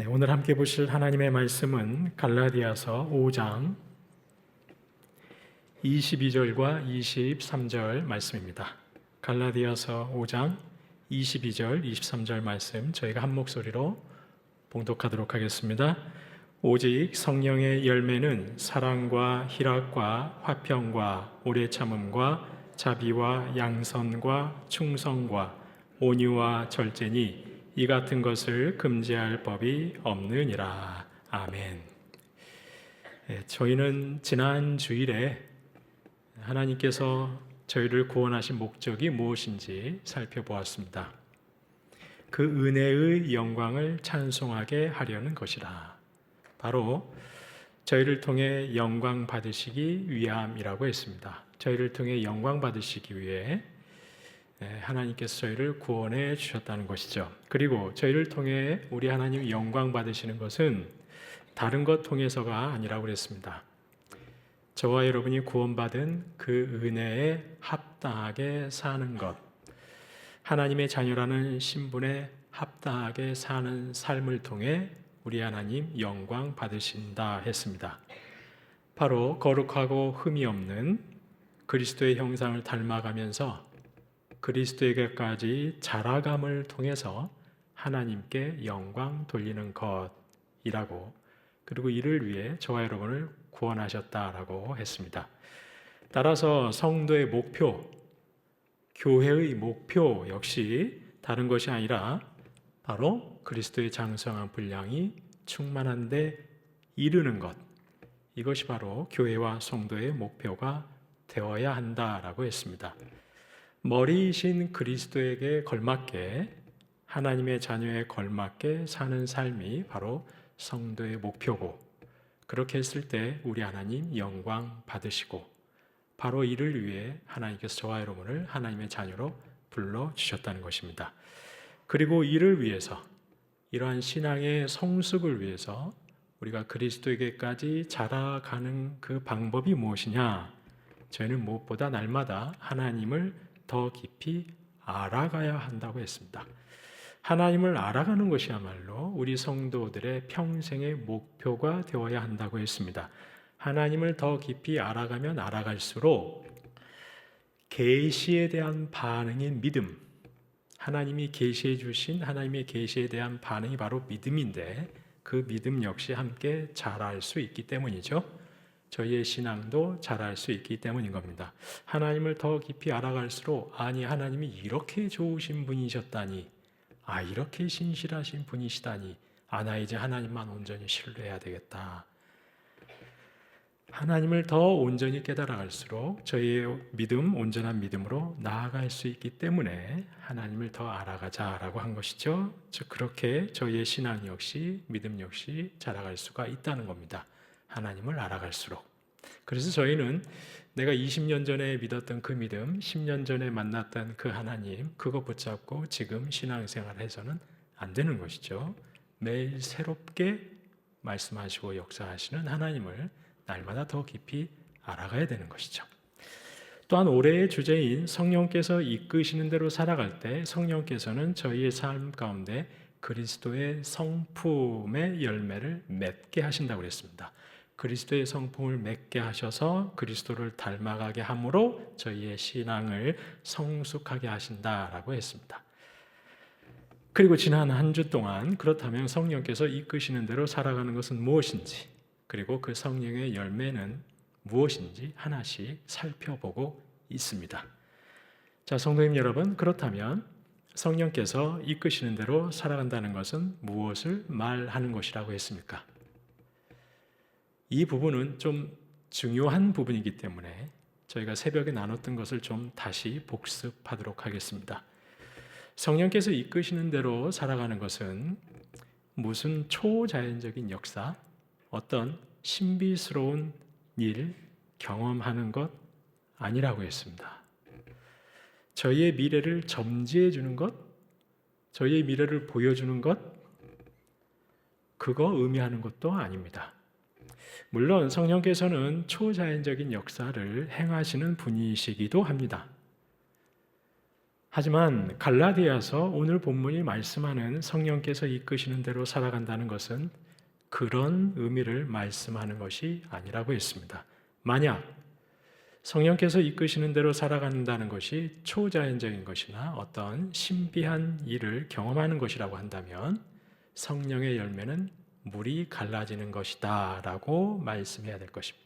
오늘 함께 보실 하나님의 말씀은 갈라디아서 5장 22절과 23절 말씀입니다. 갈라디아서 5장 22절, 23절 말씀 저희가 한 목소리로 봉독하도록 하겠습니다. 오직 성령의 열매는 사랑과 희락과 화평과 오래 참음과 자비와 양선과 충성과 온유와 절제니 이 같은 것을 금지할 법이 없느니라. 아멘. 저희는 지난 주일에 하나님께서 저희를 구원하신 목적이 무엇인지 살펴보았습니다. 그 은혜의 영광을 찬송하게 하려는 것이라. 바로 저희를 통해 영광 받으시기 위함이라고 했습니다. 저희를 통해 영광 받으시기 위해 하나님께서 저희를 구원해 주셨다는 것이죠. 그리고 저희를 통해 우리 하나님이 영광 받으시는 것은 다른 것 통해서가 아니라고 그랬습니다. 저와 여러분이 구원받은 그 은혜에 합당하게 사는 것, 하나님의 자녀라는 신분에 합당하게 사는 삶을 통해 우리 하나님 영광 받으신다 했습니다. 바로 거룩하고 흠이 없는 그리스도의 형상을 닮아가면서 그리스도에게까지 자라감을 통해서 하나님께 영광 돌리는 것이라고, 그리고 이를 위해 저와 여러분을 구원하셨다라고 했습니다. 따라서 성도의 목표, 교회의 목표 역시 다른 것이 아니라 바로 그리스도의 장성한 분량이 충만한 데 이르는 것, 이것이 바로 교회와 성도의 목표가 되어야 한다라고 했습니다. 머리이신 그리스도에게 걸맞게, 하나님의 자녀에 걸맞게 사는 삶이 바로 성도의 목표고, 그렇게 했을 때 우리 하나님 영광 받으시고, 바로 이를 위해 하나님께서 저와 여러분을 하나님의 자녀로 불러주셨다는 것입니다. 그리고 이를 위해서, 이러한 신앙의 성숙을 위해서 우리가 그리스도에게까지 자라가는 그 방법이 무엇이냐? 저희는 무엇보다 날마다 하나님을 더 깊이 알아가야 한다고 했습니다. 하나님을 알아가는 것이야말로 우리 성도들의 평생의 목표가 되어야 한다고 했습니다. 하나님을 더 깊이 알아가면 알아갈수록 계시에 대한 반응인 믿음, 하나님이 계시해 주신 하나님의 계시에 대한 반응이 바로 믿음인데, 그 믿음 역시 함께 자랄 수 있기 때문이죠. 저희의 신앙도 자랄 수 있기 때문인 겁니다. 하나님을 더 깊이 알아갈수록, 아니 하나님이 이렇게 좋으신 분이셨다니, 이렇게 신실하신 분이시다니, 나 이제 하나님만 온전히 신뢰해야 되겠다. 하나님을 더 온전히 깨달아갈수록 저희의 믿음, 온전한 믿음으로 나아갈 수 있기 때문에 하나님을 더 알아가자라고 한 것이죠. 즉 그렇게 저희의 신앙 역시, 믿음 역시 자라갈 수가 있다는 겁니다. 하나님을 알아갈수록. 그래서 저희는 내가 20년 전에 믿었던 그 믿음, 10년 전에 만났던 그 하나님, 그거 붙잡고 지금 신앙생활을 해서는 안 되는 것이죠. 매일 새롭게 말씀하시고 역사하시는 하나님을 날마다 더 깊이 알아가야 되는 것이죠. 또한 올해의 주제인 성령께서 이끄시는 대로 살아갈 때, 성령께서는 저희의 삶 가운데 그리스도의 성품의 열매를 맺게 하신다고 그랬습니다. 그리스도의 성품을 맺게 하셔서 그리스도를 닮아가게 함으로 저희의 신앙을 성숙하게 하신다라고 했습니다. 그리고 지난 한 주 동안 그렇다면 성령께서 이끄시는 대로 살아가는 것은 무엇인지, 그리고 그 성령의 열매는 무엇인지 하나씩 살펴보고 있습니다. 자, 성도님 여러분, 그렇다면 성령께서 이끄시는 대로 살아간다는 것은 무엇을 말하는 것이라고 했습니까? 이 부분은 좀 중요한 부분이기 때문에 저희가 새벽에 나눴던 것을 좀 다시 복습하도록 하겠습니다. 성령께서 이끄시는 대로 살아가는 것은 무슨 초자연적인 역사, 어떤 신비스러운 일, 경험하는 것 아니라고 했습니다. 저희의 미래를 점지해 주는 것, 저희의 미래를 보여주는 것, 그거 의미하는 것도 아닙니다. 물론 성령께서는 초자연적인 역사를 행하시는 분이시기도 합니다. 하지만 갈라디아서 오늘 본문이 말씀하는 성령께서 이끄시는 대로 살아간다는 것은 그런 의미를 말씀하는 것이 아니라고 했습니다. 만약 성령께서 이끄시는 대로 살아간다는 것이 초자연적인 것이나 어떤 신비한 일을 경험하는 것이라고 한다면 성령의 열매는 물이 갈라지는 것이다 라고 말씀해야 될 것입니다.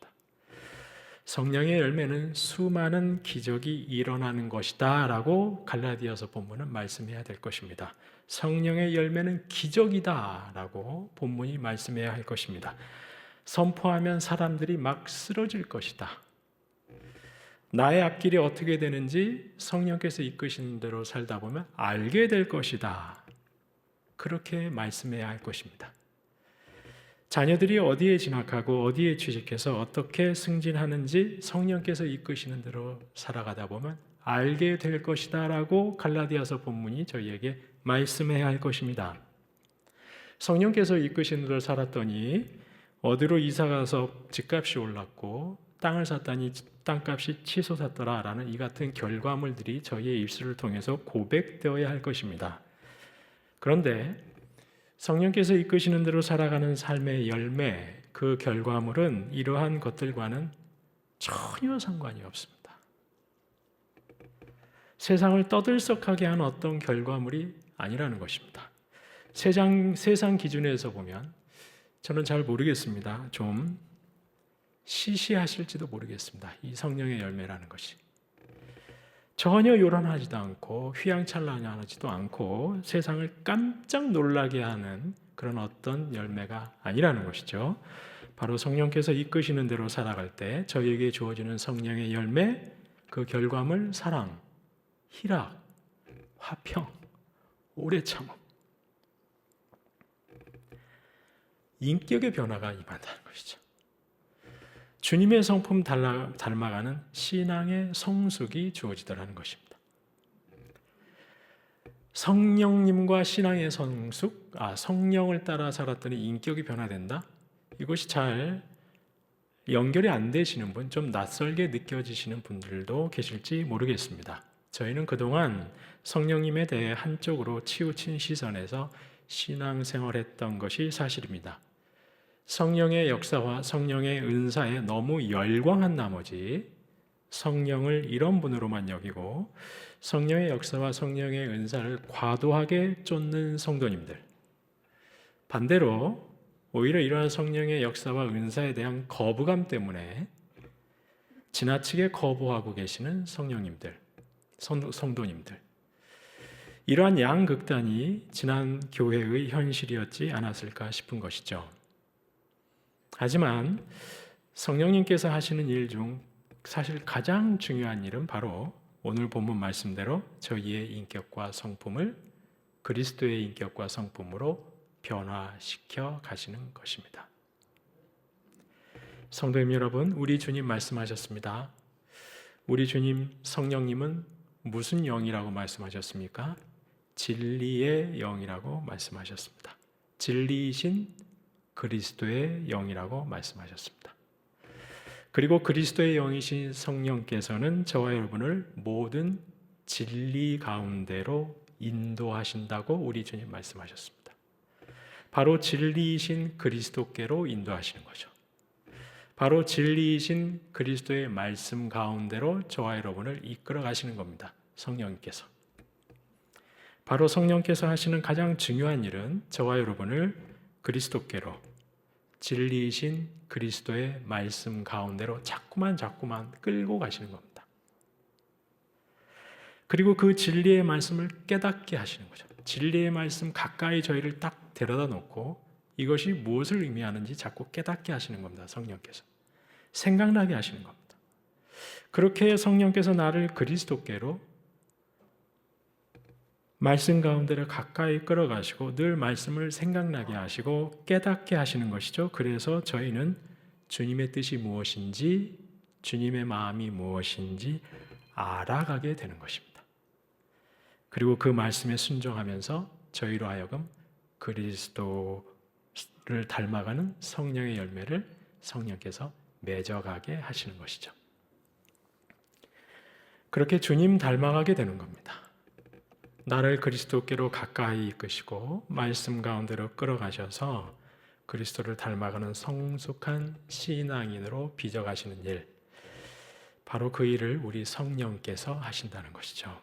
성령의 열매는 수많은 기적이 일어나는 것이다 라고 갈라디아서 본문은 말씀해야 될 것입니다. 성령의 열매는 기적이다 라고 본문이 말씀해야 할 것입니다. 선포하면 사람들이 막 쓰러질 것이다. 나의 앞길이 어떻게 되는지 성령께서 이끄시는 대로 살다 보면 알게 될 것이다. 그렇게 말씀해야 할 것입니다. 자녀들이 어디에 진학하고 어디에 취직해서 어떻게 승진하는지 성령께서 이끄시는 대로 살아가다 보면 알게 될 것이다 라고 갈라디아서 본문이 저희에게 말씀해야 할 것입니다. 성령께서 이끄시는 대로 살았더니 어디로 이사가서 집값이 올랐고 땅을 샀더니 땅값이 치솟았더라 라는 이 같은 결과물들이 저희의 입술을 통해서 고백되어야 할 것입니다. 그런데 성령께서 이끄시는 대로 살아가는 삶의 열매, 그 결과물은 이러한 것들과는 전혀 상관이 없습니다. 세상을 떠들썩하게 하는 어떤 결과물이 아니라는 것입니다. 세상 기준에서 보면 저는 잘 모르겠습니다. 좀 시시하실지도 모르겠습니다. 이 성령의 열매라는 것이. 전혀 요란하지도 않고 휘황찬란하지도 않고 세상을 깜짝 놀라게 하는 그런 어떤 열매가 아니라는 것이죠. 바로 성령께서 이끄시는 대로 살아갈 때 저희에게 주어지는 성령의 열매, 그 결과물 사랑, 희락, 화평, 오래 참음, 인격의 변화가 임한다는 것이죠. 주님의 성품 닮아가는 신앙의 성숙이 주어지더라는 것입니다. 성령님과 신앙의 성숙, 성령을 따라 살았더니 인격이 변화된다? 이것이 잘 연결이 안 되시는 분, 좀 낯설게 느껴지시는 분들도 계실지 모르겠습니다. 저희는 그동안 성령님에 대해 한쪽으로 치우친 시선에서 신앙생활했던 것이 사실입니다. 성령의 역사와 성령의 은사에 너무 열광한 나머지 성령을 이런 분으로만 여기고 성령의 역사와 성령의 은사를 과도하게 쫓는 성도님들, 반대로 오히려 이러한 성령의 역사와 은사에 대한 거부감 때문에 지나치게 거부하고 계시는 성령님들, 성도님들, 이러한 양극단이 지난 교회의 현실이었지 않았을까 싶은 것이죠. 하지만 성령님께서 하시는 일 중 사실 가장 중요한 일은 바로 오늘 본문 말씀대로 저희의 인격과 성품을 그리스도의 인격과 성품으로 변화시켜 가시는 것입니다. 성도님 여러분, 우리 주님 말씀하셨습니다. 우리 주님 성령님은 무슨 영이라고 말씀하셨습니까? 진리의 영이라고 말씀하셨습니다. 진리이신 그리스도의 영이라고 말씀하셨습니다. 그리고 그리스도의 영이신 성령께서는 저와 여러분을 모든 진리 가운데로 인도하신다고 우리 주님 말씀하셨습니다. 바로 진리이신 그리스도께로 인도하시는 거죠. 바로 진리이신 그리스도의 말씀 가운데로 저와 여러분을 이끌어 가시는 겁니다. 성령께서. 바로 성령께서 하시는 가장 중요한 일은 저와 여러분을 그리스도께로 진리이신 그리스도의 말씀 가운데로 자꾸만 끌고 가시는 겁니다. 그리고 그 진리의 말씀을 깨닫게 하시는 거죠. 진리의 말씀 가까이 저희를 딱 데려다 놓고 이것이 무엇을 의미하는지 자꾸 깨닫게 하시는 겁니다. 성령께서. 생각나게 하시는 겁니다. 그렇게 성령께서 나를 그리스도께로 말씀 가운데를 가까이 끌어가시고 늘 말씀을 생각나게 하시고 깨닫게 하시는 것이죠. 그래서 저희는 주님의 뜻이 무엇인지, 주님의 마음이 무엇인지 알아가게 되는 것입니다. 그리고 그 말씀에 순종하면서 저희로 하여금 그리스도를 닮아가는 성령의 열매를 성령께서 맺어가게 하시는 것이죠. 그렇게 주님 닮아가게 되는 겁니다. 나를 그리스도께로 가까이 이끄시고 말씀 가운데로 끌어가셔서 그리스도를 닮아가는 성숙한 신앙인으로 빚어가시는 일, 바로 그 일을 우리 성령께서 하신다는 것이죠.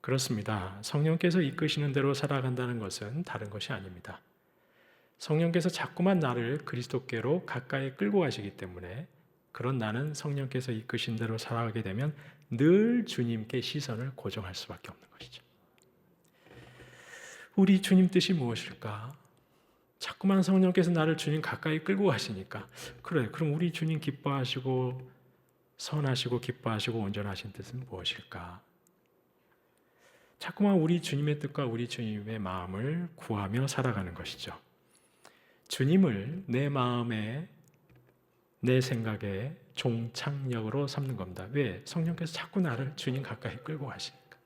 그렇습니다. 성령께서 이끄시는 대로 살아간다는 것은 다른 것이 아닙니다. 성령께서 자꾸만 나를 그리스도께로 가까이 끌고 가시기 때문에 그런 나는 성령께서 이끄신 대로 살아가게 되면 늘 주님께 시선을 고정할 수밖에 없는 것이죠. 우리 주님 뜻이 무엇일까? 자꾸만 성령께서 나를 주님 가까이 끌고 가시니까 그래, 그럼 우리 주님 기뻐하시고 선하시고 기뻐하시고 온전하신 뜻은 무엇일까? 자꾸만 우리 주님의 뜻과 우리 주님의 마음을 구하며 살아가는 것이죠. 주님을 내 마음에, 내 생각에 종착역으로 삼는 겁니다. 왜? 성령께서 자꾸 나를 주님 가까이 끌고 가시니까.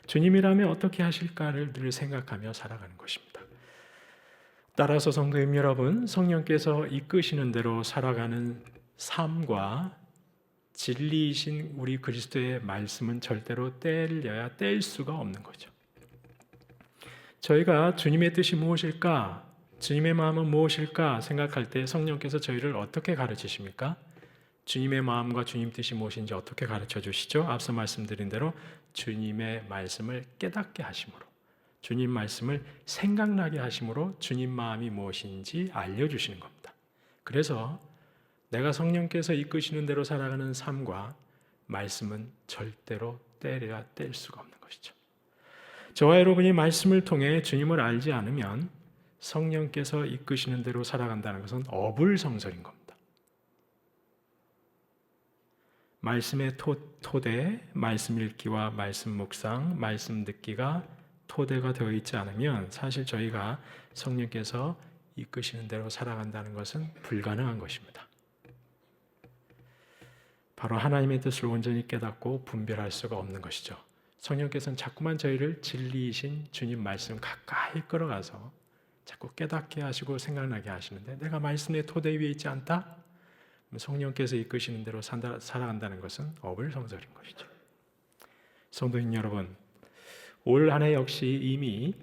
주님이라면 어떻게 하실까를 늘 생각하며 살아가는 것입니다. 따라서 성도님 여러분, 성령께서 이끄시는 대로 살아가는 삶과 진리이신 우리 그리스도의 말씀은 절대로 떼려야 뗄 수가 없는 거죠. 저희가 주님의 뜻이 무엇일까? 주님의 마음은 무엇일까? 생각할 때 성령께서 저희를 어떻게 가르치십니까? 주님의 마음과 주님 뜻이 무엇인지 어떻게 가르쳐 주시죠? 앞서 말씀드린 대로 주님의 말씀을 깨닫게 하심으로, 주님 말씀을 생각나게 하심으로 주님 마음이 무엇인지 알려주시는 겁니다. 그래서 내가 성령께서 이끄시는 대로 살아가는 삶과 말씀은 절대로 떼려야 뗄 수가 없는 것이죠. 저와 여러분이 말씀을 통해 주님을 알지 않으면 성령께서 이끄시는 대로 살아간다는 것은 어불성설인 겁니다. 말씀의 토대, 말씀 읽기와 말씀 묵상, 말씀 듣기가 토대가 되어 있지 않으면 사실 저희가 성령께서 이끄시는 대로 살아간다는 것은 불가능한 것입니다. 바로 하나님의 뜻을 온전히 깨닫고 분별할 수가 없는 것이죠. 성령께서는 자꾸만 저희를 진리이신 주님 말씀 가까이 끌어가서 자꾸 깨닫게 하시고 생각나게 하시는데 내가 말씀의 토대 위에 있지 않다? 성령께서 이끄시는 대로 살아간다는 것은 어불성설인 것이죠. 성도님 여러분, 올 한 해 역시 이미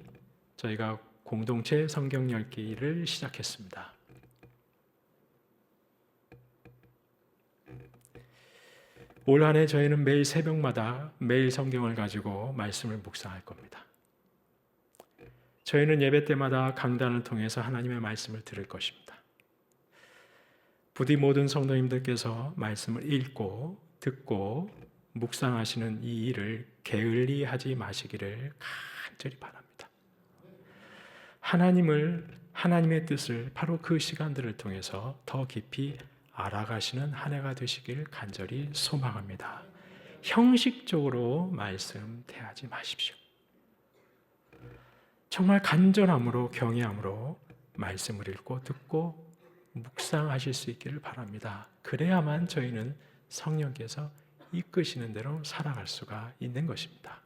저희가 공동체 성경 읽기를 시작했습니다. 올 한 해 저희는 매일 새벽마다 매일 성경을 가지고 말씀을 묵상할 겁니다. 저희는 예배 때마다 강단을 통해서 하나님의 말씀을 들을 것입니다. 부디 모든 성도님들께서 말씀을 읽고 듣고 묵상하시는 이 일을 게을리 하지 마시기를 간절히 바랍니다. 하나님의 뜻을 바로 그 시간들을 통해서 더 깊이 알아가시는 한 해가 되시길 간절히 소망합니다. 형식적으로 말씀 대하지 마십시오. 정말 간절함으로 경외함으로 말씀을 읽고 듣고 묵상하실 수 있기를 바랍니다. 그래야만 저희는 성령께서 이끄시는 대로 살아갈 수가 있는 것입니다.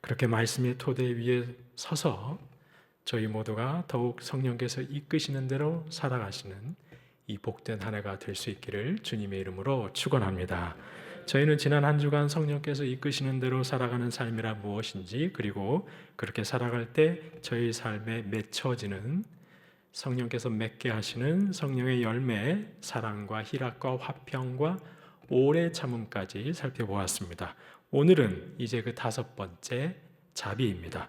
그렇게 말씀의 토대 위에 서서 저희 모두가 더욱 성령께서 이끄시는 대로 살아가시는 이 복된 한 해가 될 수 있기를 주님의 이름으로 축원합니다. 저희는 지난 한 주간 성령께서 이끄시는 대로 살아가는 삶이란 무엇인지, 그리고 그렇게 살아갈 때 저희 삶에 맺혀지는 성령께서 맺게 하시는 성령의 열매, 사랑과 희락과 화평과 오래 참음까지 살펴보았습니다. 오늘은 이제 그 5번째 자비입니다.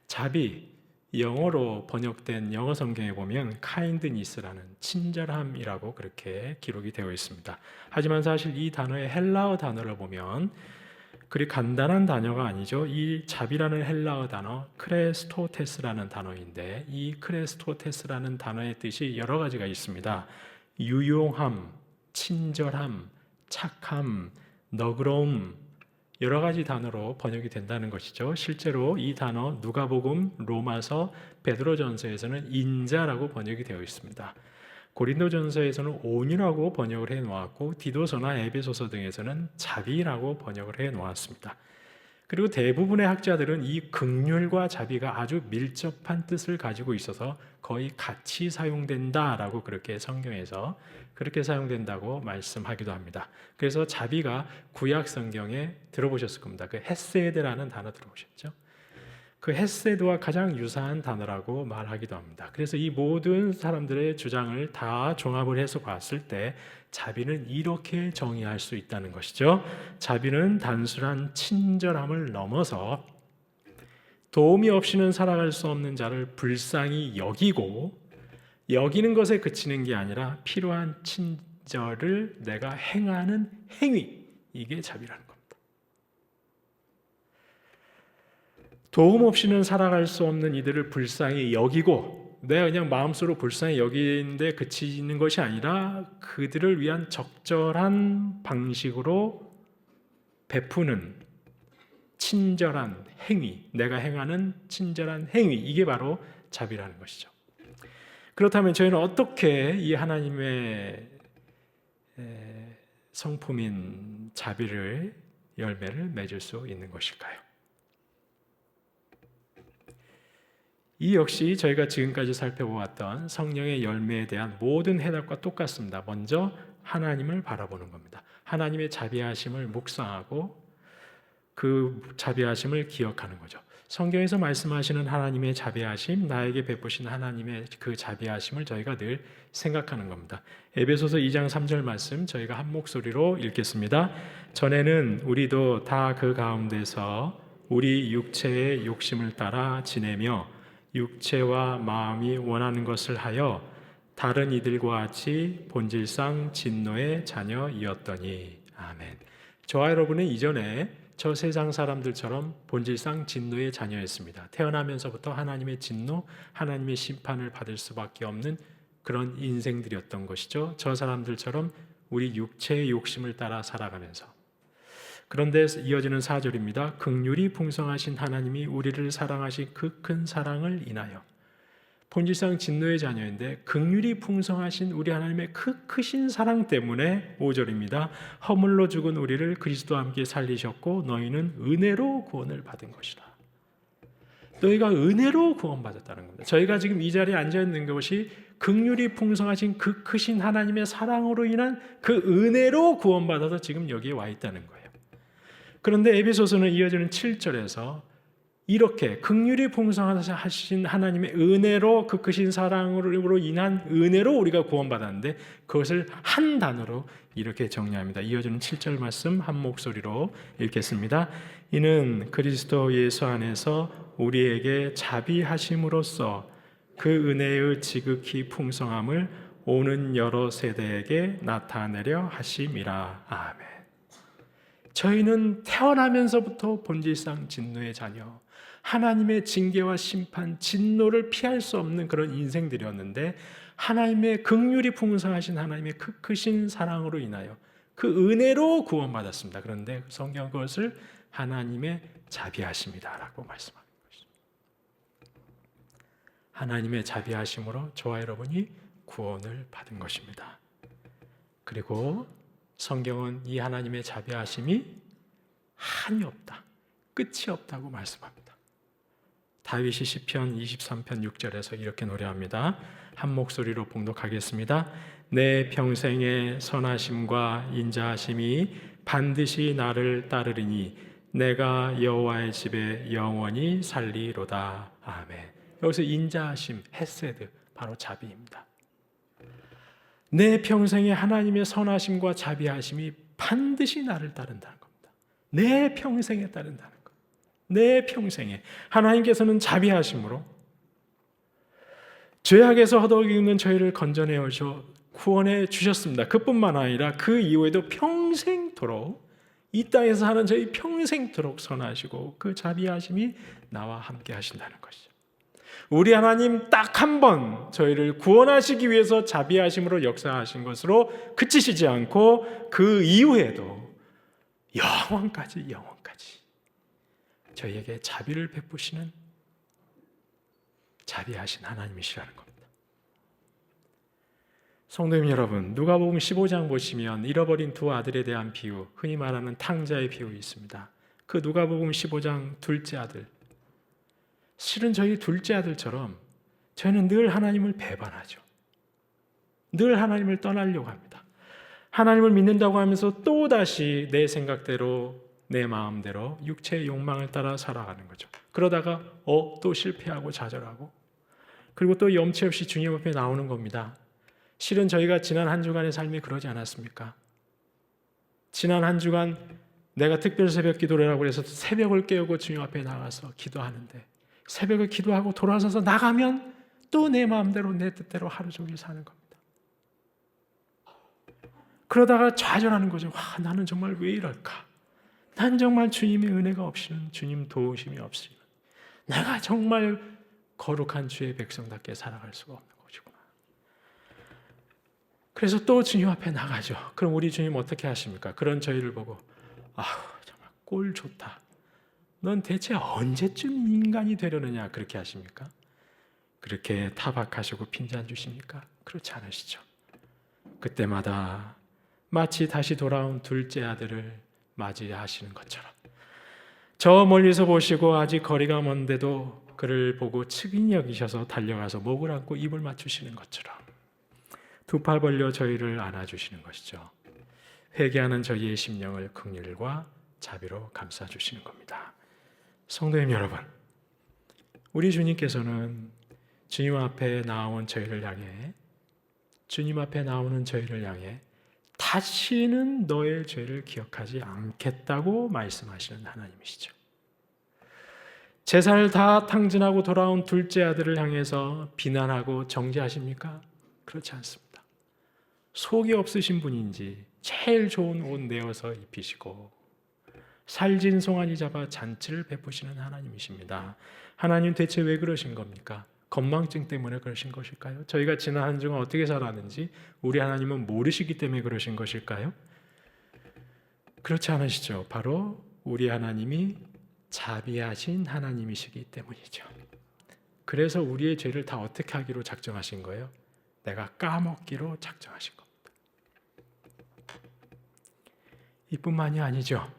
자비, 영어로 번역된 영어 성경에 보면 kindness라는 친절함이라고 그렇게 기록이 되어 있습니다. 하지만 사실 이 단어의 헬라어 단어를 보면 그리 간단한 단어가 아니죠. 이 자비라는 헬라어 단어 크레스토테스라는 단어인데 이 크레스토테스라는 단어의 뜻이 여러 가지가 있습니다. 유용함, 친절함, 착함, 너그러움, 여러 가지 단어로 번역이 된다는 것이죠. 실제로 이 단어 누가복음, 로마서, 베드로전서에서는 인자라고 번역이 되어 있습니다. 고린도전서에서는 온유라고 번역을 해놓았고 디도서나 에베소서 등에서는 자비라고 번역을 해놓았습니다. 그리고 대부분의 학자들은 이 긍휼과 자비가 아주 밀접한 뜻을 가지고 있어서 거의 같이 사용된다라고 그렇게 성경에서 그렇게 사용된다고 말씀하기도 합니다. 그래서 자비가 구약 성경에 들어보셨을 겁니다. 그 헤세드라는 단어 들어보셨죠? 그 헤세드와 가장 유사한 단어라고 말하기도 합니다. 그래서 이 모든 사람들의 주장을 다 종합을 해서 봤을 때 자비는 이렇게 정의할 수 있다는 것이죠. 자비는 단순한 친절함을 넘어서 도움이 없이는 살아갈 수 없는 자를 불쌍히 여기는 것에 그치는 게 아니라 필요한 친절을 내가 행하는 행위, 이게 자비라는 겁니다. 도움 없이는 살아갈 수 없는 이들을 불쌍히 여기고 내가 그냥 마음속으로 불쌍히 여기는데 그치는 것이 아니라 그들을 위한 적절한 방식으로 베푸는 친절한 행위, 내가 행하는 친절한 행위, 이게 바로 자비라는 것이죠. 그렇다면 저희는 어떻게 이 하나님의 성품인 자비를 열매를 맺을 수 있는 것일까요? 이 역시 저희가 지금까지 살펴보았던 성령의 열매에 대한 모든 해답과 똑같습니다. 먼저 하나님을 바라보는 겁니다. 하나님의 자비하심을 묵상하고 그 자비하심을 기억하는 거죠. 성경에서 말씀하시는 하나님의 자비하심, 나에게 베푸신 하나님의 그 자비하심을 저희가 늘 생각하는 겁니다. 에베소서 2장 3절 말씀 저희가 한 목소리로 읽겠습니다. 전에는 우리도 다 그 가운데서 우리 육체의 욕심을 따라 지내며 육체와 마음이 원하는 것을 하여 다른 이들과 같이 본질상 진노의 자녀이었더니. 아멘. 저와 여러분은 이전에 저 세상 사람들처럼 본질상 진노의 자녀였습니다. 태어나면서부터 하나님의 진노, 하나님의 심판을 받을 수밖에 없는 그런 인생들이었던 것이죠. 저 사람들처럼 우리 육체의 욕심을 따라 살아가면서. 그런데 이어지는 4절입니다. 긍휼이 풍성하신 하나님이 우리를 사랑하신 그 큰 사랑을 인하여. 본질상 진노의 자녀인데 긍휼이 풍성하신 우리 하나님의 그 크신 사랑 때문에 5절입니다. 허물로 죽은 우리를 그리스도와 함께 살리셨고 너희는 은혜로 구원을 받은 것이라. 너희가 은혜로 구원받았다는 겁니다. 저희가 지금 이 자리에 앉아있는 것이 긍휼이 풍성하신 그 크신 하나님의 사랑으로 인한 그 은혜로 구원받아서 지금 여기에 와 있다는 거예요. 그런데 에베소서는 이어지는 7절에서 이렇게 긍휼이 풍성하신 하나님의 은혜로 그 크신 사랑으로 인한 은혜로 우리가 구원받았는데 그것을 한 단어로 이렇게 정리합니다. 이어지는 7절 말씀 한 목소리로 읽겠습니다. 이는 그리스도 예수 안에서 우리에게 자비하심으로써 그 은혜의 지극히 풍성함을 오는 여러 세대에게 나타내려 하심이라. 아멘. 저희는 태어나면서부터 본질상 진노의 자녀, 하나님의 징계와 심판, 진노를 피할 수 없는 그런 인생들이었는데 하나님의 긍휼이 풍성하신 하나님의 그 크신 사랑으로 인하여 그 은혜로 구원받았습니다. 그런데 성경 그것을 하나님의 자비하심이다라고 말씀하는 것입니다. 하나님의 자비하심으로 저와 여러분이 구원을 받은 것입니다. 그리고 성경은 이 하나님의 자비하심이 한이 없다, 끝이 없다고 말씀합니다. 다윗이 시편 23편 6절에서 이렇게 노래합니다. 한 목소리로 봉독하겠습니다. 내 평생의 선하심과 인자하심이 반드시 나를 따르리니 내가 여호와의 집에 영원히 살리로다. 아멘. 여기서 인자하심, 헤세드, 바로 자비입니다. 내 평생에 하나님의 선하심과 자비하심이 반드시 나를 따른다는 겁니다. 내 평생에 따른다는 것. 내 평생에 하나님께서는 자비하심으로 죄악에서 허덕이는 저희를 건져내 오셔 구원해 주셨습니다. 그뿐만 아니라 그 이후에도 평생토록 이 땅에서 사는 저희 평생토록 선하시고 그 자비하심이 나와 함께 하신다는 것이죠. 우리 하나님 딱 한 번 저희를 구원하시기 위해서 자비하심으로 역사하신 것으로 그치시지 않고 그 이후에도 영원까지 저희에게 자비를 베푸시는 자비하신 하나님이시라는 겁니다. 성도님 여러분, 누가복음 15장 보시면 잃어버린 두 아들에 대한 비유, 흔히 말하는 탕자의 비유 있습니다. 그 누가복음 15장 둘째 아들, 실은 저희 둘째 아들처럼 저희는 늘 하나님을 배반하죠. 늘 하나님을 떠나려고 합니다. 하나님을 믿는다고 하면서 또다시 내 생각대로, 내 마음대로 육체의 욕망을 따라 살아가는 거죠. 그러다가 또 실패하고 좌절하고, 그리고 또 염치 없이 주님 앞에 나오는 겁니다. 실은 저희가 지난 한 주간의 삶이 그러지 않았습니까? 지난 한 주간 내가 특별 새벽 기도라고 해서 새벽을 깨우고 주님 앞에 나가서 기도하는데, 새벽에 기도하고 돌아서서 나가면 또 내 마음대로 내 뜻대로 하루 종일 사는 겁니다. 그러다가 좌절하는 거죠. 나는 정말 왜 이럴까? 난 정말 주님의 은혜가 없이는, 주님 도우심이 없이는 내가 정말 거룩한 주의 백성답게 살아갈 수가 없는 것이구나. 그래서 또 주님 앞에 나가죠. 그럼 우리 주님 어떻게 하십니까? 그런 저희를 보고 정말 꼴 좋다. 넌 대체 언제쯤 인간이 되려느냐, 그렇게 하십니까? 그렇게 타박하시고 핀잔 주십니까? 그렇지 않으시죠. 그때마다 마치 다시 돌아온 둘째 아들을 맞이하시는 것처럼, 저 멀리서 보시고 아직 거리가 먼데도 그를 보고 측은히 여기셔서 달려가서 목을 안고 입을 맞추시는 것처럼 두 팔 벌려 저희를 안아주시는 것이죠. 회개하는 저희의 심령을 긍휼과 자비로 감싸주시는 겁니다. 성도님 여러분, 우리 주님께서는 주님 앞에 나온 저희를 향해, 주님 앞에 나오는 저희를 향해 다시는 너의 죄를 기억하지 않겠다고 말씀하시는 하나님이시죠. 제사를 다 탕진하고 돌아온 둘째 아들을 향해서 비난하고 정죄하십니까? 그렇지 않습니다. 속이 없으신 분인지 제일 좋은 옷 내어서 입히시고 살진 송아지 잡아 잔치를 베푸시는 하나님이십니다. 하나님 대체 왜 그러신 겁니까? 건망증 때문에 그러신 것일까요? 저희가 지난 한 주간 어떻게 살았는지 우리 하나님은 모르시기 때문에 그러신 것일까요? 그렇지 않으시죠. 바로 우리 하나님이 자비하신 하나님이시기 때문이죠. 그래서 우리의 죄를 다 어떻게 하기로 작정하신 거예요? 내가 까먹기로 작정하신 겁니다. 이뿐만이 아니죠.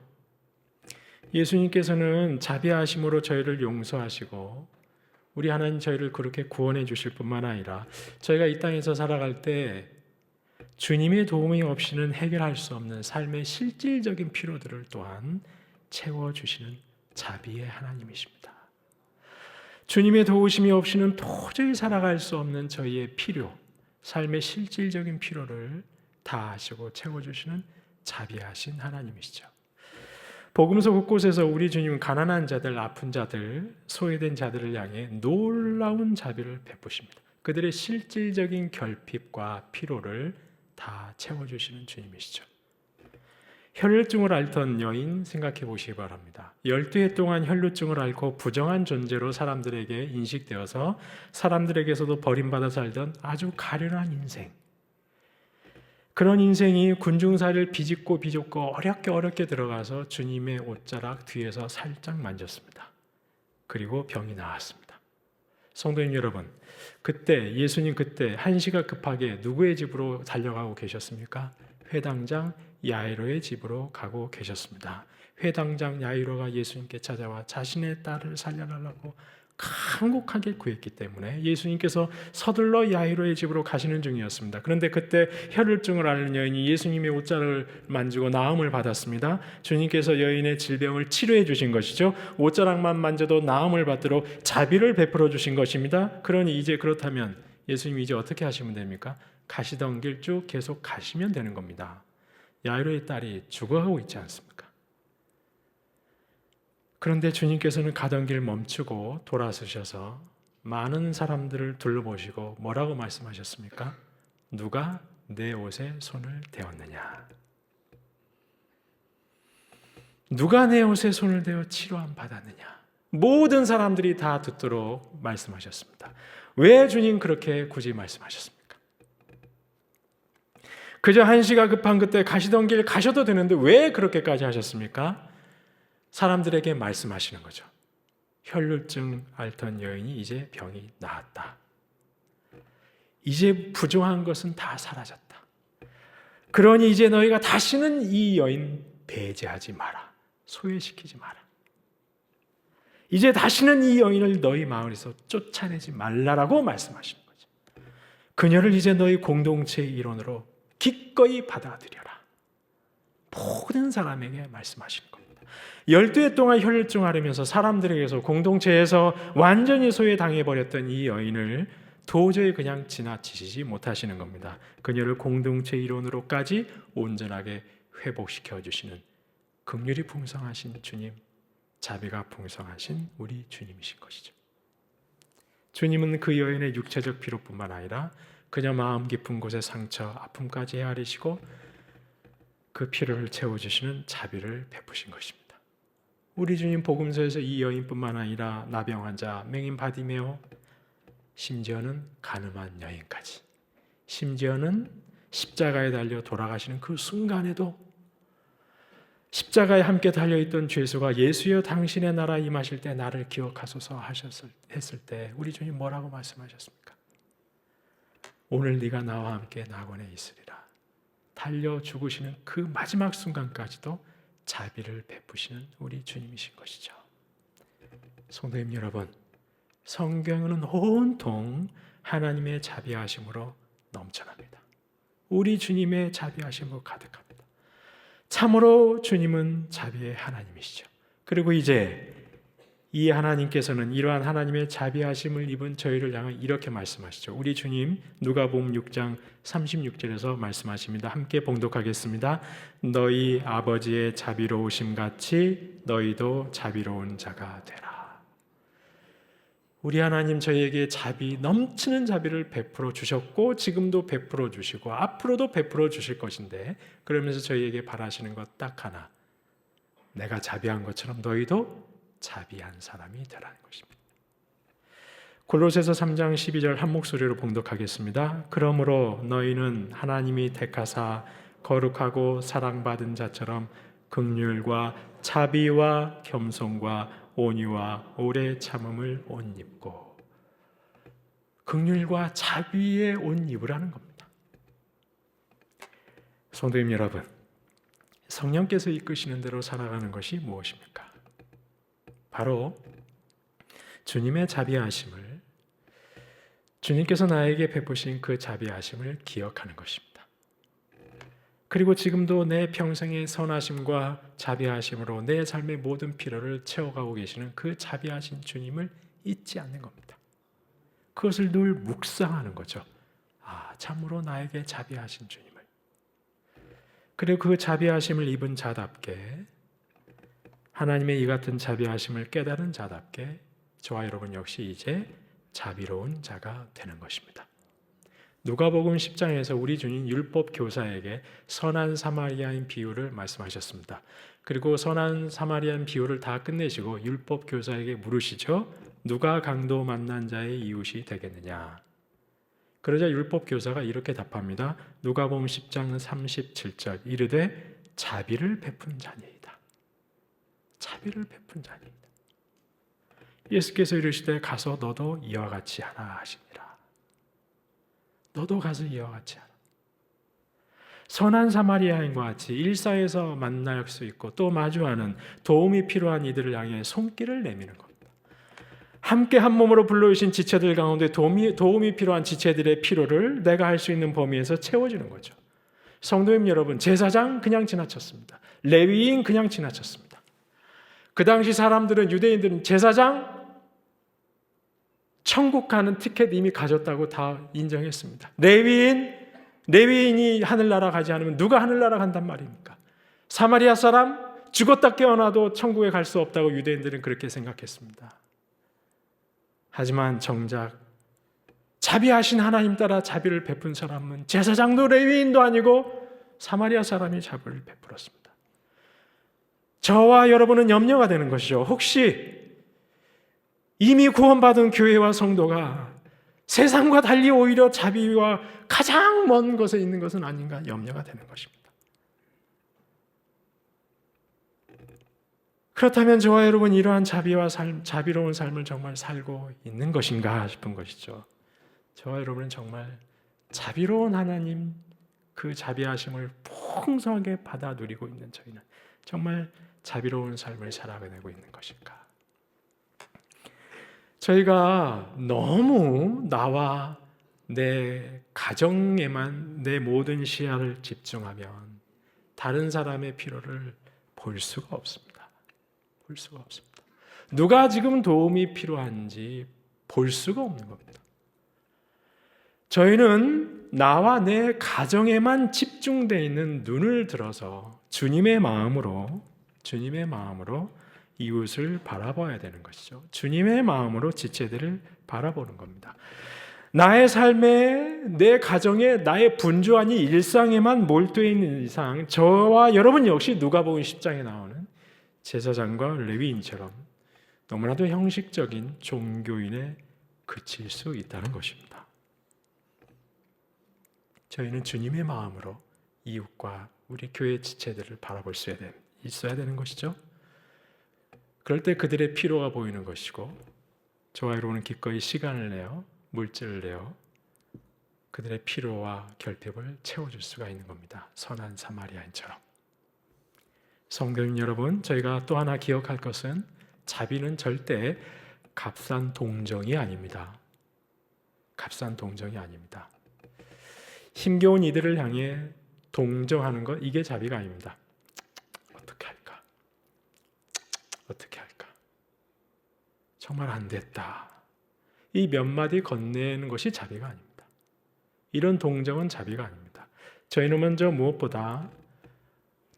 예수님께서는 자비하심으로 저희를 용서하시고 우리 하나님 저희를 그렇게 구원해 주실 뿐만 아니라 저희가 이 땅에서 살아갈 때 주님의 도움이 없이는 해결할 수 없는 삶의 실질적인 필요들을 또한 채워주시는 자비의 하나님이십니다. 주님의 도우심이 없이는 도저히 살아갈 수 없는 저희의 필요, 삶의 실질적인 필요를 다 하시고 채워주시는 자비하신 하나님이시죠. 복음서 곳곳에서 우리 주님은 가난한 자들, 아픈 자들, 소외된 자들을 향해 놀라운 자비를 베푸십니다. 그들의 실질적인 결핍과 피로를 다 채워주시는 주님이시죠. 혈루증을 앓던 여인 생각해 보시기 바랍니다. 12해 동안 혈루증을 앓고 부정한 존재로 사람들에게 인식되어서 사람들에게서도 버림받아 살던 아주 가련한 인생, 그런 인생이 군중사를 비집고 어렵게 들어가서 주님의 옷자락 뒤에서 살짝 만졌습니다. 그리고 병이 나았습니다. 성도님 여러분, 그때 예수님 한시가 급하게 누구의 집으로 달려가고 계셨습니까? 회당장 야이로의 집으로 가고 계셨습니다. 회당장 야이로가 예수님께 찾아와 자신의 딸을 살려달라고 간곡하게 구했기 때문에 예수님께서 서둘러 야이로의 집으로 가시는 중이었습니다. 그런데 그때 혈루증을 앓는 여인이 예수님의 옷자락을 만지고 나음을 받았습니다. 주님께서 여인의 질병을 치료해 주신 것이죠. 옷자락만 만져도 나음을 받도록 자비를 베풀어 주신 것입니다. 그러니 이제 그렇다면 예수님이 이제 어떻게 하시면 됩니까? 가시던 길 쭉 계속 가시면 되는 겁니다. 야이로의 딸이 죽어가고 있지 않습니까? 그런데 주님께서는 가던 길 멈추고 돌아서셔서 많은 사람들을 둘러보시고 뭐라고 말씀하셨습니까? 누가 내 옷에 손을 대었느냐? 누가 내 옷에 손을 대어 치료함 받았느냐? 모든 사람들이 다 듣도록 말씀하셨습니다. 왜 주님 그렇게 굳이 말씀하셨습니까? 그저 한시가 급한 그때 가시던 길 가셔도 되는데 왜 그렇게까지 하셨습니까? 사람들에게 말씀하시는 거죠. 혈루증 앓던 여인이 이제 병이 나았다. 이제 부정한 것은 다 사라졌다. 그러니 이제 너희가 다시는 이 여인 배제하지 마라. 소외시키지 마라. 이제 다시는 이 여인을 너희 마을에서 쫓아내지 말라라고 말씀하시는 거죠. 그녀를 이제 너희 공동체의 일원으로 기꺼이 받아들여라. 모든 사람에게 말씀하시는 겁니다. 12해 동안 혈증하려면서 사람들에게서 공동체에서 완전히 소외당해버렸던 이 여인을 도저히 그냥 지나치시지 못하시는 겁니다. 그녀를 공동체 일원으로까지 온전하게 회복시켜 주시는 긍휼이 풍성하신 주님, 자비가 풍성하신 우리 주님이신 것이죠. 주님은 그 여인의 육체적 피로뿐만 아니라 그녀 마음 깊은 곳의 상처, 아픔까지 헤아리시고 그 피로를 채워주시는 자비를 베푸신 것입니다. 우리 주님 복음서에서 이 여인뿐만 아니라 나병 환자, 맹인 바디메오, 심지어는 가늠한 여인까지, 심지어는 십자가에 달려 돌아가시는 그 순간에도 십자가에 함께 달려있던 죄수가 예수여 당신의 나라 임하실 때 나를 기억하소서 했을 때 우리 주님 뭐라고 말씀하셨습니까? 오늘 네가 나와 함께 낙원에 있으리라. 달려 죽으시는 그 마지막 순간까지도 자비를 베푸시는 우리 주님이신 것이죠. 성도님 여러분, 성경은 온통 하나님의 자비하심으로 넘쳐납니다. 우리 주님의 자비하심으로 가득합니다. 참으로 주님은 자비의 하나님이시죠. 그리고 이제 이 하나님께서는 이러한 하나님의 자비하심을 입은 저희를 향해 이렇게 말씀하시죠. 우리 주님 누가복음 6장 36절에서 말씀하십니다. 함께 봉독하겠습니다. 너희 아버지의 자비로우심 같이 너희도 자비로운 자가 되라. 우리 하나님 저희에게 자비, 넘치는 자비를 베풀어 주셨고 지금도 베풀어 주시고 앞으로도 베풀어 주실 것인데, 그러면서 저희에게 바라시는 것 딱 하나, 내가 자비한 것처럼 너희도 자비한 사람이 되라는 것입니다. 골로새서 3장 12절 한 목소리로 봉독하겠습니다. 그러므로 너희는 하나님이 택하사 거룩하고 사랑받은 자처럼 긍휼과 자비와 겸손과 온유와 오래 참음을 옷 입고, 긍휼과 자비의 옷 입으라는 겁니다. 성도님 여러분, 성령께서 이끄시는 대로 살아가는 것이 무엇입니까? 바로 주님의 자비하심을, 주님께서 나에게 베푸신 그 자비하심을 기억하는 것입니다. 그리고 지금도 내 평생의 선하심과 자비하심으로 내 삶의 모든 필요를 채워가고 계시는 그 자비하신 주님을 잊지 않는 겁니다. 그것을 늘 묵상하는 거죠. 참으로 나에게 자비하신 주님을. 그리고 그 자비하심을 입은 자답게, 하나님의 이 같은 자비하심을 깨달은 자답게 저와 여러분 역시 이제 자비로운 자가 되는 것입니다. 누가복음 10장에서 우리 주님 율법 교사에게 선한 사마리아인 비유를 말씀하셨습니다. 그리고 선한 사마리아인 비유를 다 끝내시고 율법 교사에게 물으시죠. 누가 강도 만난 자의 이웃이 되겠느냐? 그러자 율법 교사가 이렇게 답합니다. 누가복음 10장 37절 이르되 자비를 베푼 자니이다. 자비를 베푼 자니이다. 예수께서 이르시되 가서 너도 이와 같이 하라 하시니라. 너도 가서 이와 같이 하라. 선한 사마리아인과 같이 일상에서 만날 수 있고 또 마주하는 도움이 필요한 이들을 향해 손길을 내미는 겁니다. 함께 한 몸으로 불러주신 지체들 가운데 도움이 필요한 지체들의 필요를 내가 할 수 있는 범위에서 채워주는 거죠. 성도님 여러분, 제사장 그냥 지나쳤습니다. 레위인 그냥 지나쳤습니다. 그 당시 사람들은, 유대인들은 제사장 천국 가는 티켓 이미 가졌다고 다 인정했습니다. 레위인이 하늘나라 가지 않으면 누가 하늘나라 간단 말입니까? 사마리아 사람 죽었다 깨어나도 천국에 갈 수 없다고 유대인들은 그렇게 생각했습니다. 하지만 정작 자비하신 하나님 따라 자비를 베푼 사람은 제사장도 레위인도 아니고 사마리아 사람이 자비를 베풀었습니다. 저와 여러분은 염려가 되는 것이죠. 혹시 이미 구원받은 교회와 성도가 세상과 달리 오히려 자비와 가장 먼 곳에 있는 것은 아닌가 염려가 되는 것입니다. 그렇다면 저와 여러분 이러한 자비와 자비로운 삶을 정말 살고 있는 것인가 싶은 것이죠. 저와 여러분은 정말 자비로운 하나님 그 자비하심을 풍성하게 받아 누리고 있는 저희는 정말 자비로운 삶을 살아내고 있는 것일까? 저희가 너무 나와 내 가정에만 내 모든 시야를 집중하면 다른 사람의 필요를 볼 수가 없습니다. 볼 수가 없습니다. 누가 지금 도움이 필요한지 볼 수가 없는 겁니다. 저희는 나와 내 가정에만 집중되어 있는 눈을 들어서 주님의 마음으로 이웃을 바라봐야 되는 것이죠. 주님의 마음으로 지체들을 바라보는 겁니다. 나의 삶에, 내 가정에, 나의 분주하니 일상에만 몰두해 있는 이상 저와 여러분 역시 누가복음 10장에 나오는 제사장과 레위인처럼 너무나도 형식적인 종교인에 그칠 수 있다는 것입니다. 저희는 주님의 마음으로 이웃과 우리 교회 지체들을 바라볼 수 있어야 되는 것이죠. 그럴 때 그들의 필요가 보이는 것이고 저와 여러분은 기꺼이 시간을 내어 물질을 내어 그들의 필요와 결핍을 채워줄 수가 있는 겁니다. 선한 사마리아인처럼. 성도님 여러분, 저희가 또 하나 기억할 것은 자비는 절대 값싼 동정이 아닙니다. 값싼 동정이 아닙니다. 힘겨운 이들을 향해 동정하는 것, 이게 자비가 아닙니다. 어떻게 할까? 어떻게 할까? 정말 안 됐다. 이 몇 마디 건네는 것이 자비가 아닙니다. 이런 동정은 자비가 아닙니다. 저희는 먼저 무엇보다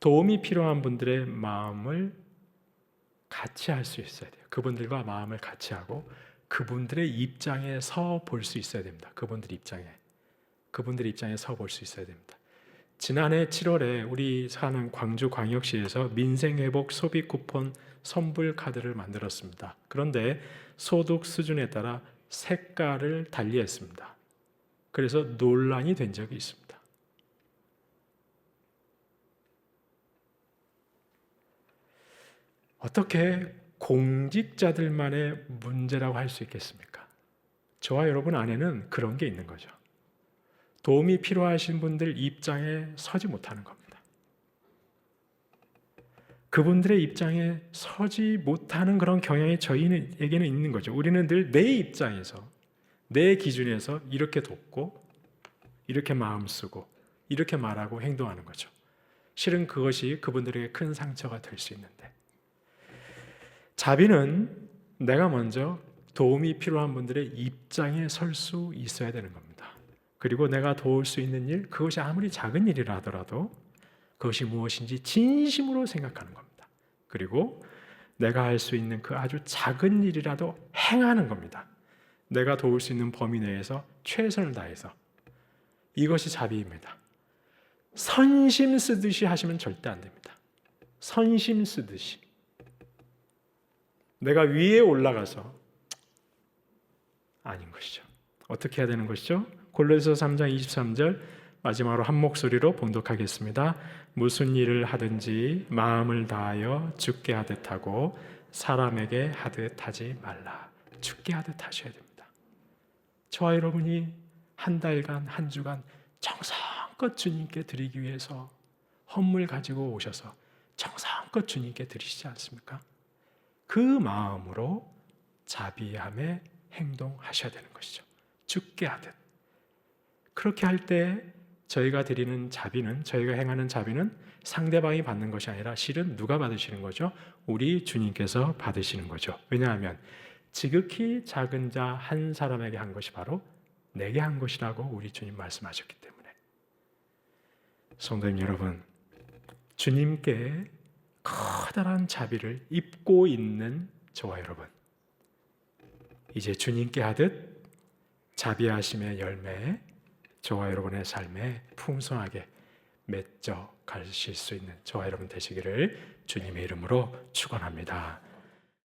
도움이 필요한 분들의 마음을 같이 할 수 있어야 돼요. 그분들과 마음을 같이 하고 그분들의 입장에 서 볼 수 있어야 됩니다. 그분들 입장에 서 볼 수 있어야 됩니다. 지난해 7월에 우리 사는 광주광역시에서 민생회복 소비 쿠폰 선불 카드를 만들었습니다. 그런데 소득 수준에 따라 색깔을 달리했습니다. 그래서 논란이 된 적이 있습니다. 어떻게 공직자들만의 문제라고 할 수 있겠습니까? 저와 여러분 안에는 그런 게 있는 거죠. 도움이 필요하신 분들 입장에 서지 못하는 겁니다. 그분들의 입장에 서지 못하는 그런 경향이 저희에게는 있는 거죠. 우리는 늘 내 입장에서, 내 기준에서 이렇게 돕고, 이렇게 마음 쓰고, 이렇게 말하고 행동하는 거죠. 실은 그것이 그분들에게 큰 상처가 될 수 있는데, 자비는 내가 먼저 도움이 필요한 분들의 입장에 설 수 있어야 되는 겁니다. 그리고 내가 도울 수 있는 일, 그것이 아무리 작은 일이라 하더라도 그것이 무엇인지 진심으로 생각하는 겁니다. 그리고 내가 할 수 있는 그 아주 작은 일이라도 행하는 겁니다. 내가 도울 수 있는 범위 내에서 최선을 다해서. 이것이 자비입니다. 선심 쓰듯이 하시면 절대 안 됩니다. 선심 쓰듯이. 내가 위에 올라가서 아닌 것이죠. 어떻게 해야 되는 것이죠? 골로새서 3장 23절 마지막으로 한 목소리로 봉독하겠습니다. 무슨 일을 하든지 마음을 다하여 주께 하듯 하고 사람에게 하듯 하지 말라. 주께 하듯 하셔야 됩니다. 저와 여러분이 한 달간, 한 주간 정성껏 주님께 드리기 위해서 헌물 가지고 오셔서 정성껏 주님께 드리시지 않습니까? 그 마음으로 자비함에 행동하셔야 되는 것이죠. 주께 하듯. 그렇게 할 때 저희가 드리는 자비는, 저희가 행하는 자비는 상대방이 받는 것이 아니라 실은 누가 받으시는 거죠? 우리 주님께서 받으시는 거죠. 왜냐하면 지극히 작은 자 한 사람에게 한 것이 바로 내게 한 것이라고 우리 주님 말씀하셨기 때문에. 성도님 여러분, 주님께 커다란 자비를 입고 있는 저와 여러분, 이제 주님께 하듯 자비하심의 열매에 저와 여러분의 삶에 풍성하게 맺어 가실 수 있는 저와 여러분 되시기를 주님의 이름으로 축원합니다.